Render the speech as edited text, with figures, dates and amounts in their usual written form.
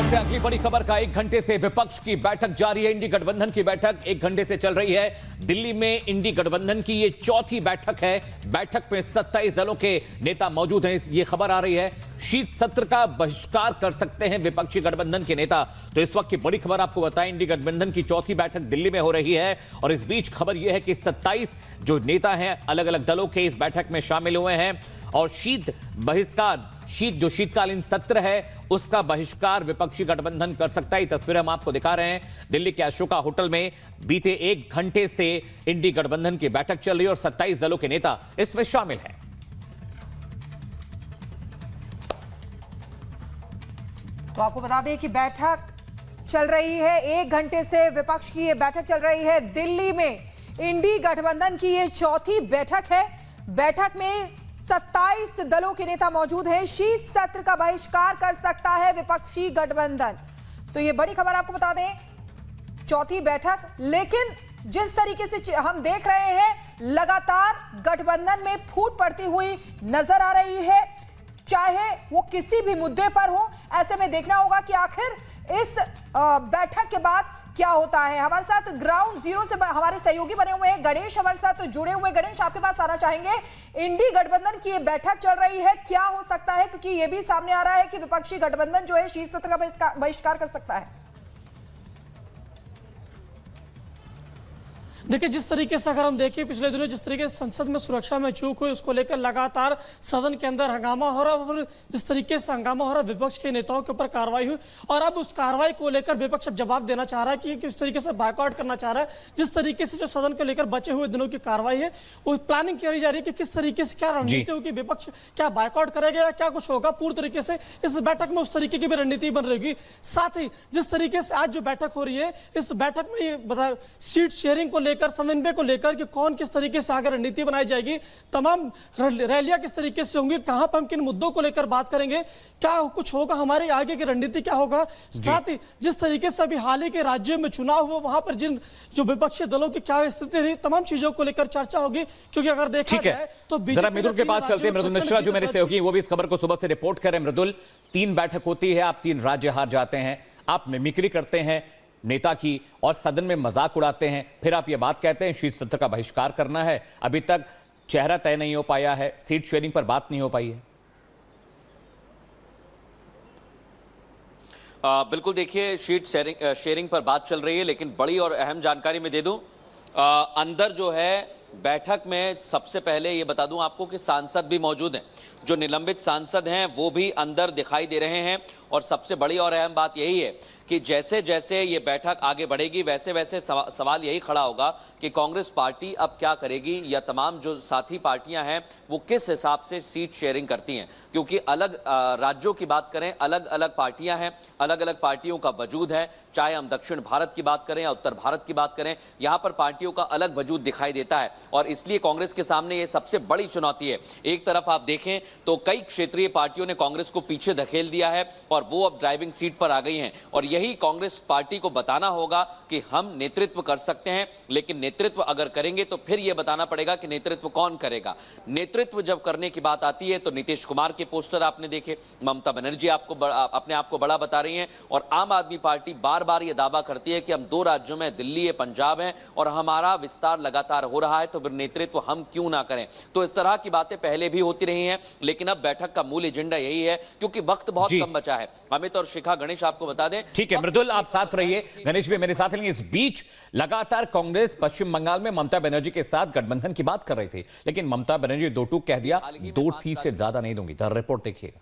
सबसे अगली बड़ी खबर का 1 घंटे से विपक्ष की बैठक जारी है। इंडी गठबंधन की बैठक 1 घंटे से चल रही है। दिल्ली में इंडी गठबंधन की ये चौथी बैठक है। बैठक में 27 दलों के नेता मौजूद हैं। ये खबर आ रही है शीत सत्र का बहिष्कार कर सकते हैं विपक्षी गठबंधन के नेता। तो इस वक्त की बड़ी खबर आपको बताएं, इंडी गठबंधन की चौथी बैठक दिल्ली में हो रही है और इस बीच खबर यह है कि 27 जो नेता हैं अलग अलग दलों के इस बैठक में शामिल हुए हैं और शीतकालीन सत्र है उसका बहिष्कार विपक्षी गठबंधन कर सकता है। तस्वीर हम आपको दिखा रहे हैं। दिल्ली के अशोका होटल में बीते 1 घंटे से इंडी गठबंधन की बैठक चल रही है और 27 दलों के नेता इसमें शामिल हैं। तो आपको बता दें कि बैठक चल रही है, 1 घंटे से विपक्ष की ये बैठक चल रही है। दिल्ली में इंडी गठबंधन की ये चौथी बैठक है। बैठक में 27 दलों के नेता मौजूद हैं। शीत सत्र का बहिष्कार कर सकता है विपक्षी गठबंधन। तो ये बड़ी खबर आपको बता दें, चौथी बैठक। लेकिन जिस तरीके से हम देख रहे हैं लगातार गठबंधन में फूट पड़ती हुई नजर आ रही है, चाहे वो किसी भी मुद्दे पर हो। ऐसे में देखना होगा कि आखिर इस बैठक के बाद क्या होता है। हमारे साथ ग्राउंड जीरो से हमारे सहयोगी बने हुए हैं गणेश, हमारे साथ जुड़े हुए। गणेश, आपके पास आना चाहेंगे। इंडी गठबंधन की ये बैठक चल रही है, क्या हो सकता है, क्योंकि ये भी सामने आ रहा है कि विपक्षी गठबंधन जो है शीत सत्र का बहिष्कार कर सकता है। देखिए, जिस तरीके से अगर हम देखें पिछले दिनों जिस तरीके से संसद में सुरक्षा में चूक हुई उसको लेकर लगातार सदन के अंदर हंगामा हो रहा और जिस तरीके से हंगामा हो रहा विपक्ष के नेताओं के ऊपर कार्रवाई हुई और अब उस कार्रवाई को लेकर विपक्ष अब जवाब देना चाह रहा है कि किस तरीके से बायकॉट करना चाह रहा है। जिस तरीके से जो सदन को लेकर बचे हुए दिनों की कार्रवाई है वो प्लानिंग करी जा रही है कि किस तरीके से क्या रणनीति होगी, विपक्ष क्या बायकॉट करेगा या क्या कुछ होगा। पूरी तरीके से इस बैठक में उस तरीके की भी रणनीति बन रही होगी। साथ ही जिस तरीके से आज जो बैठक हो रही है इस बैठक में ये बता सीट शेयरिंग को लेकर, समन्वय को लेकर कि कौन किस तरीके से आगे रणनीति बनाई जाएगी, तमाम रैलियां किस तरीके से होंगी, कहां पर हम किन मुद्दों को लेकर बात करेंगे, क्या कुछ होगा, हमारी आगे की रणनीति क्या होगा। साथ ही जिस तरीके से अभी हाल ही के राज्यों में चुनाव हुआ वहां पर जिन जो विपक्षी दलों की क्या स्थिति रही, तमाम चीजों को लेकर चर्चा होगी। क्योंकि अगर देखा जाए तो जरा मृदुल के पास चलते हैं। मृदुल मिश्रा जो मेरे सहयोगी वो भी इस खबर को सुबह से रिपोर्ट कर रहे हैं। मृदुल, 3 बैठक होती है, आप 3 राज्य हार जाते हैं, आप मिमिक्री करते हैं नेता की और सदन में मजाक उड़ाते हैं, फिर आप ये बात कहते हैं शीत सत्र का बहिष्कार करना है। अभी तक चेहरा तय नहीं हो पाया है, सीट शेयरिंग पर बात नहीं हो पाई है। बिल्कुल, देखिए शीट शेयरिंग पर बात चल रही है, लेकिन बड़ी और अहम जानकारी मैं दे दूं। अंदर जो है बैठक में सबसे पहले ये बता दूं आपको कि सांसद भी मौजूद हैं, जो निलंबित सांसद हैं वो भी अंदर दिखाई दे रहे हैं। और सबसे बड़ी और अहम बात यही है कि जैसे जैसे ये बैठक आगे बढ़ेगी वैसे वैसे सवाल यही खड़ा होगा कि कांग्रेस पार्टी अब क्या करेगी या तमाम जो साथी पार्टियां हैं वो किस हिसाब से सीट शेयरिंग करती हैं। क्योंकि अलग राज्यों की बात करें, अलग अलग पार्टियां हैं, अलग अलग पार्टियों का वजूद है। चाहे हम दक्षिण भारत की बात करें या उत्तर भारत की बात करें, यहाँ पर पार्टियों का अलग वजूद दिखाई देता है और इसलिए कांग्रेस के सामने ये सबसे बड़ी चुनौती है। एक तरफ आप देखें तो कई क्षेत्रीय पार्टियों ने कांग्रेस को पीछे धकेल दिया है और वो अब ड्राइविंग सीट पर आ गई हैं और यही कांग्रेस पार्टी को बताना होगा कि हम नेतृत्व कर सकते हैं, लेकिन नेतृत्व अगर करेंगे तो फिर यह बताना पड़ेगा कि नेतृत्व कौन करेगा। नेतृत्व जब करने की बात आती है तो नीतीश कुमार के पोस्टर आपने देखे, ममता बनर्जी अपने आप को बड़ा बता रही हैं और आम आदमी पार्टी बार बार यह दावा करती है कि हम 2 राज्यों में दिल्ली है, पंजाब है और हमारा विस्तार लगातार हो रहा है, तो फिर नेतृत्व हम क्यों ना करें। तो इस तरह की बातें पहले भी होती रही हैं, लेकिन अब बैठक का मूल एजेंडा यही है क्योंकि वक्त बहुत कम बचा है। अमित और शिखा, गणेश आपको बता दें। ठीक है मृदुल, आप साथ रहिए, गणेश भी मेरे साथ रहेंगे। इस बीच लगातार कांग्रेस पश्चिम बंगाल में ममता बनर्जी के साथ गठबंधन की बात कर रही थी, लेकिन ममता बनर्जी 2 टूक कह दिया, 2 सीट से ज्यादा नहीं दूंगी। रिपोर्ट देखिए।